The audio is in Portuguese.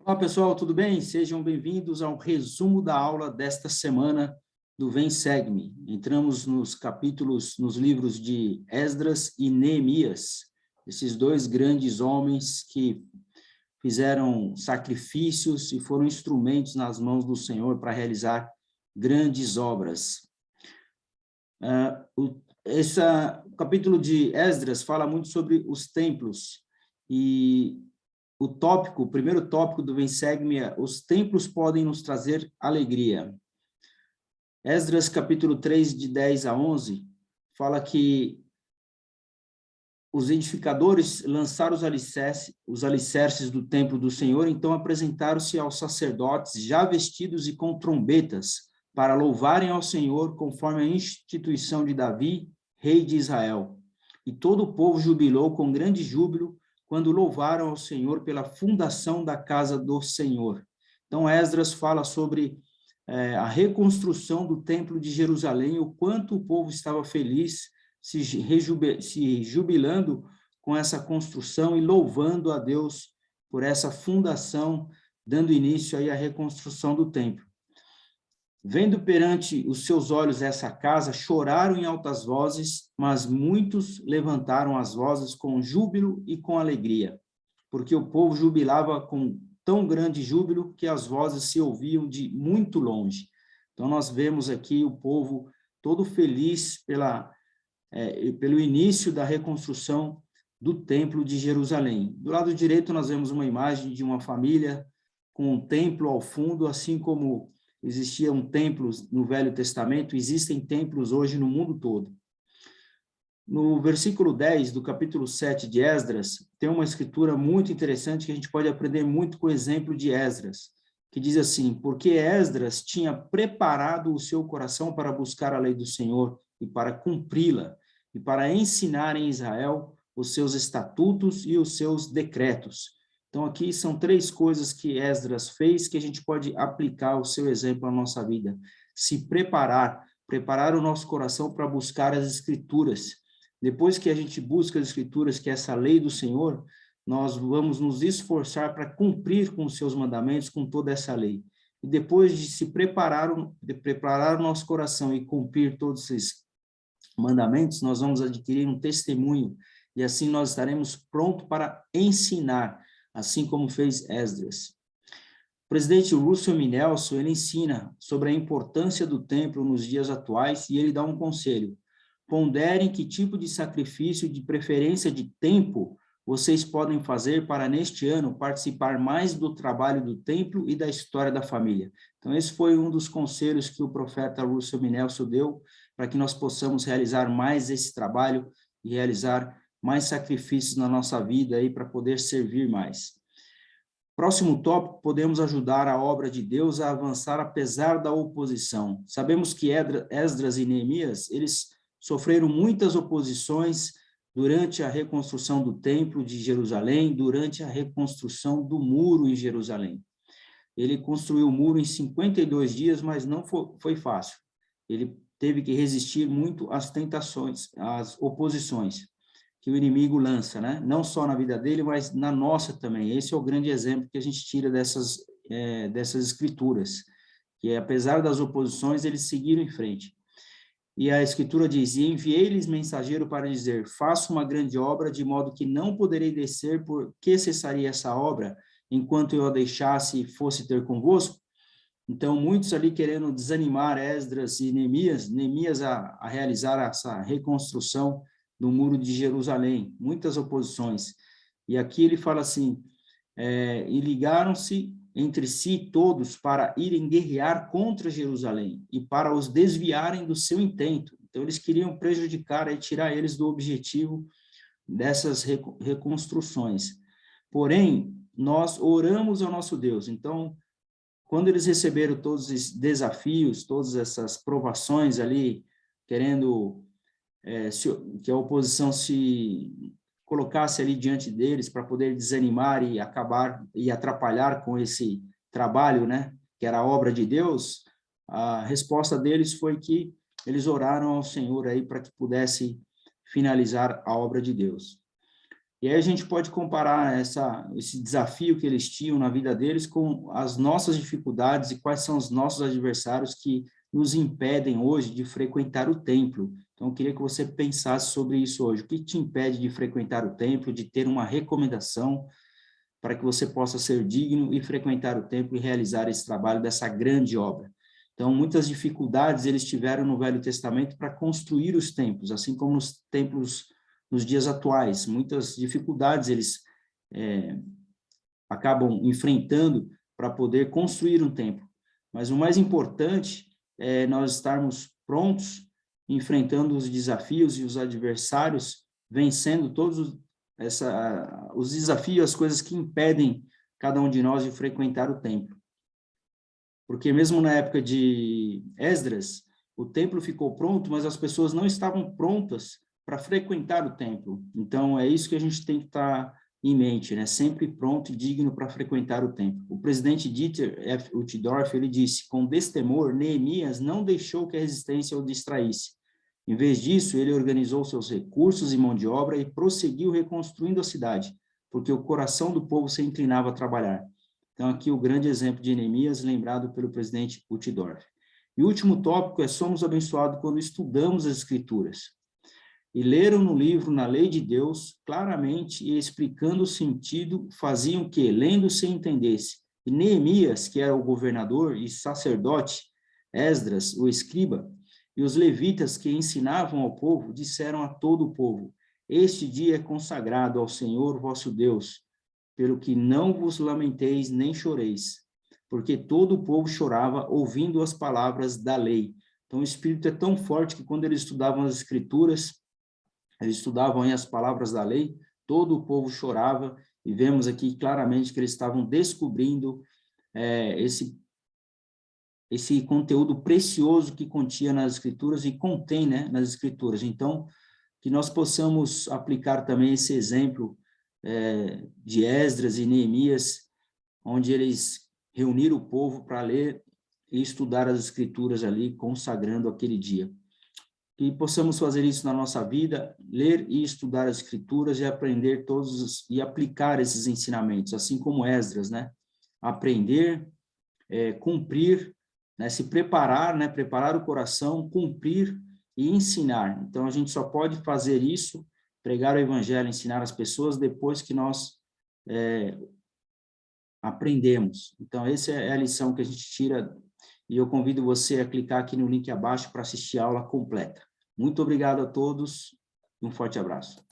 Olá, pessoal, tudo bem? Sejam bem-vindos ao resumo da aula desta semana do Vem Segue-me. Entramos nos livros de Esdras e Neemias, esses dois grandes homens que fizeram sacrifícios e foram instrumentos nas mãos do Senhor para realizar grandes obras. O capítulo de Esdras fala muito sobre os templos e o primeiro tópico do Vem Segue-me é: os templos podem nos trazer alegria. Esdras, capítulo 3, de 10 a 11, fala que os edificadores lançaram os alicerces do templo do Senhor, então apresentaram-se aos sacerdotes, já vestidos e com trombetas, para louvarem ao Senhor, conforme a instituição de Davi, rei de Israel. E todo o povo jubilou com grande júbilo, quando louvaram ao Senhor pela fundação da casa do Senhor. Então, Esdras fala sobre a reconstrução do templo de Jerusalém, o quanto o povo estava feliz, se jubilando com essa construção e louvando a Deus por essa fundação, dando início aí à reconstrução do templo. Vendo perante os seus olhos essa casa, choraram em altas vozes, mas muitos levantaram as vozes com júbilo e com alegria, porque o povo jubilava com tão grande júbilo que as vozes se ouviam de muito longe. Então, nós vemos aqui o povo todo feliz pelo início da reconstrução do Templo de Jerusalém. Do lado direito, nós vemos uma imagem de uma família com um templo ao fundo, assim como existiam templos no Velho Testamento, existem templos hoje no mundo todo. No versículo 10 do capítulo 7 de Esdras, tem uma escritura muito interessante que a gente pode aprender muito com o exemplo de Esdras, que diz assim: porque Esdras tinha preparado o seu coração para buscar a lei do Senhor e para cumpri-la, e para ensinar em Israel os seus estatutos e os seus decretos. Então, aqui são três coisas que Esdras fez que a gente pode aplicar o seu exemplo na nossa vida. Se preparar o nosso coração para buscar as Escrituras. Depois que a gente busca as Escrituras, que é essa lei do Senhor, nós vamos nos esforçar para cumprir com os seus mandamentos, com toda essa lei. E depois de preparar o nosso coração e cumprir todos esses mandamentos, nós vamos adquirir um testemunho, e assim nós estaremos prontos para ensinar, assim como fez Esdras. O presidente Russell M. Nelson, ele ensina sobre a importância do templo nos dias atuais, e ele dá um conselho: ponderem que tipo de sacrifício, de preferência de tempo, vocês podem fazer para, neste ano, participar mais do trabalho do templo e da história da família. Então, esse foi um dos conselhos que o profeta Russell M. Nelson deu, para que nós possamos realizar mais esse trabalho e realizar mais sacrifícios na nossa vida aí para poder servir mais. Próximo tópico: podemos ajudar a obra de Deus a avançar apesar da oposição. Sabemos que Esdras e Neemias, eles sofreram muitas oposições durante a reconstrução do templo de Jerusalém, durante a reconstrução do muro em Jerusalém. Ele construiu o muro em 52 dias, mas não foi fácil. Ele teve que resistir muito às tentações, às oposições que o inimigo lança, né? Não só na vida dele, mas na nossa também. Esse é o grande exemplo que a gente tira dessas escrituras, que apesar das oposições, eles seguiram em frente. E a escritura diz: e enviei-lhes mensageiro para dizer, faça uma grande obra, de modo que não poderei descer, porque cessaria essa obra, enquanto eu a deixasse e fosse ter convosco. Então, muitos ali querendo desanimar Esdras e Neemias a realizar essa reconstrução do muro de Jerusalém, muitas oposições. E aqui ele fala assim: e ligaram-se entre si todos para irem guerrear contra Jerusalém e para os desviarem do seu intento. Então, eles queriam prejudicar e tirar eles do objetivo dessas reconstruções. Porém, nós oramos ao nosso Deus. Então, quando eles receberam todos esses desafios, todas essas provações ali, querendo que a oposição se colocasse ali diante deles para poder desanimar e acabar e atrapalhar com esse trabalho, né, que era a obra de Deus, a resposta deles foi que eles oraram ao Senhor aí para que pudesse finalizar a obra de Deus. E aí a gente pode comparar esse desafio que eles tinham na vida deles com as nossas dificuldades e quais são os nossos adversários que nos impedem hoje de frequentar o templo. Então, eu queria que você pensasse sobre isso hoje. O que te impede de frequentar o templo, de ter uma recomendação para que você possa ser digno e frequentar o templo e realizar esse trabalho dessa grande obra? Então, muitas dificuldades eles tiveram no Velho Testamento para construir os templos, assim como nos templos nos dias atuais. Muitas dificuldades eles acabam enfrentando para poder construir um templo. Mas o mais importante é nós estarmos prontos, enfrentando os desafios e os adversários, vencendo todos os desafios, as coisas que impedem cada um de nós de frequentar o templo. Porque mesmo na época de Esdras, o templo ficou pronto, mas as pessoas não estavam prontas para frequentar o templo. Então, é isso que a gente tem que estar em mente, né? Sempre pronto e digno para frequentar o templo. O presidente Dieter F. Uchtdorf, ele disse: com destemor, Neemias não deixou que a resistência o distraísse. Em vez disso, ele organizou seus recursos e mão de obra e prosseguiu reconstruindo a cidade, porque o coração do povo se inclinava a trabalhar. Então, aqui o grande exemplo de Neemias, lembrado pelo presidente Uchtdorf. E o último tópico é: somos abençoados quando estudamos as Escrituras. E leram no livro, na lei de Deus, claramente e explicando o sentido, faziam que, lendo, se entendesse. E Neemias, que era o governador e sacerdote, Esdras, o escriba, e os levitas que ensinavam ao povo, disseram a todo o povo: este dia é consagrado ao Senhor vosso Deus, pelo que não vos lamenteis nem choreis, porque todo o povo chorava ouvindo as palavras da lei. Então, o Espírito é tão forte que quando eles estudavam as Escrituras, eles estudavam aí as palavras da lei, todo o povo chorava, e vemos aqui claramente que eles estavam descobrindo esse conteúdo precioso que continha nas Escrituras e contém, né, nas Escrituras. Então, que nós possamos aplicar também esse exemplo de Esdras e Neemias, onde eles reuniram o povo para ler e estudar as Escrituras ali, consagrando aquele dia. Que possamos fazer isso na nossa vida, ler e estudar as Escrituras e aprender e aplicar esses ensinamentos, assim como Esdras, né? Aprender, cumprir, né? Se preparar, né? Preparar o coração, cumprir e ensinar. Então, a gente só pode fazer isso, pregar o Evangelho, ensinar as pessoas, depois que nós aprendemos. Então, essa é a lição que a gente tira, e eu convido você a clicar aqui no link abaixo para assistir a aula completa. Muito obrigado a todos e um forte abraço.